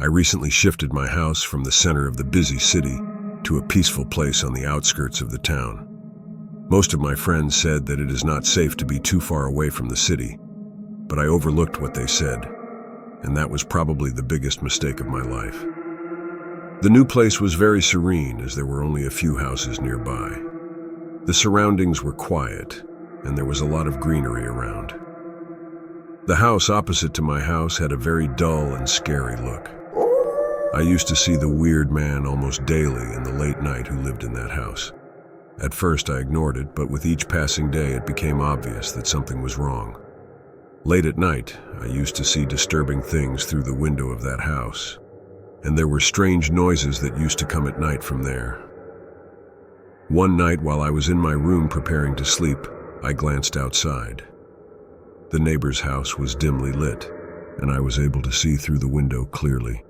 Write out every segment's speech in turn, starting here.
recently shifted my house from the center of the busy city to a peaceful place on the outskirts of the town. Most of my friends said that it is not safe to be too far away from the city, but I overlooked what they said, and that was probably the biggest mistake of my life. The new place was very serene as there were only a few houses nearby. The surroundings were quiet, and there was a lot of greenery around. The house opposite to my house had a very dull and scary look. I used to see the weird man almost daily in the late night who lived in that house. At first I ignored it, but with each passing day it became obvious that something was wrong. Late at night, I used to see disturbing things through the window of that house, and there were strange noises that used to come at night from there. One night while I was in my room preparing to sleep, I glanced outside. The neighbor's house was dimly lit, and I was able to see through the window clearly.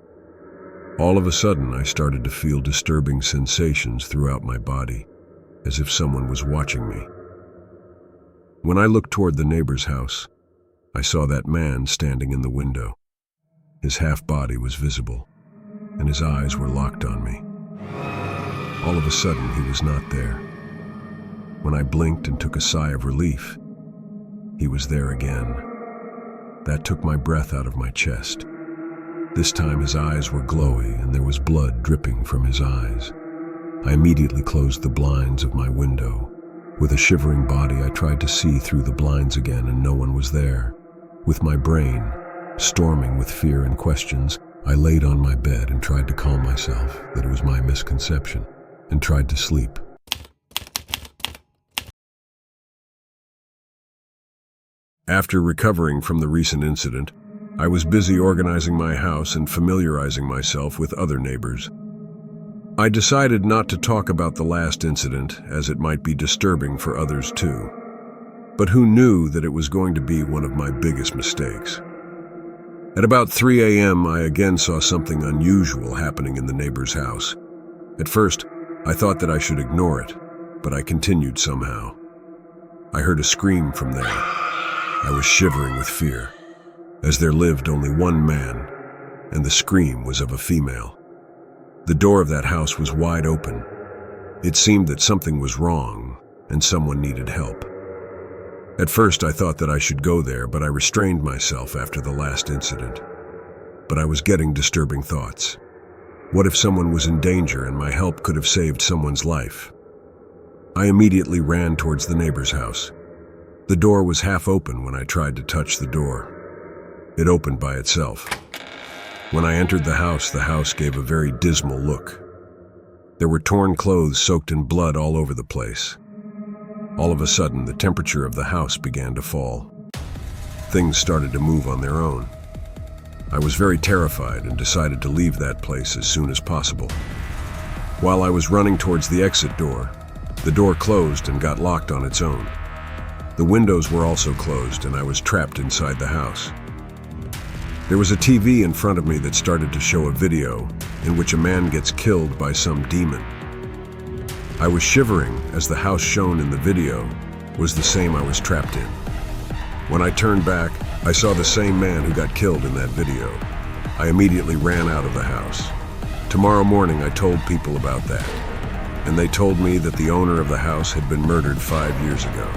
All of a sudden, I started to feel disturbing sensations throughout my body, as if someone was watching me. When I looked toward the neighbor's house, I saw that man standing in the window. His half-body was visible, and his eyes were locked on me. All of a sudden, he was not there. When I blinked and took a sigh of relief, he was there again. That took my breath out of my chest. This time his eyes were glowy and there was blood dripping from his eyes. I immediately closed the blinds of my window. With a shivering body, I tried to see through the blinds again, and no one was there. With my brain storming with fear and questions, I laid on my bed and tried to calm myself that it was my misconception, and tried to sleep. After recovering from the recent incident, I was busy organizing my house and familiarizing myself with other neighbors. I decided not to talk about the last incident, as it might be disturbing for others too. But who knew that it was going to be one of my biggest mistakes? At about 3 a.m., I again saw something unusual happening in the neighbor's house. At first, I thought that I should ignore it, but I continued somehow. I heard a scream from there. I was shivering with fear, as there lived only one man, and the scream was of a female. The door of that house was wide open. It seemed that something was wrong, and someone needed help. At first, I thought that I should go there, but I restrained myself after the last incident. But I was getting disturbing thoughts. What if someone was in danger and my help could have saved someone's life? I immediately ran towards the neighbor's house. The door was half open when I tried to touch the door. It opened by itself. When I entered the house gave a very dismal look. There were torn clothes soaked in blood all over the place. All of a sudden, the temperature of the house began to fall. Things started to move on their own. I was very terrified and decided to leave that place as soon as possible. While I was running towards the exit door, the door closed and got locked on its own. The windows were also closed and I was trapped inside the house. There was a TV in front of me that started to show a video in which a man gets killed by some demon. I was shivering as the house shown in the video was the same I was trapped in. When I turned back, I saw the same man who got killed in that video. I immediately ran out of the house. Tomorrow morning I told people about that, and they told me that the owner of the house had been murdered 5 years ago.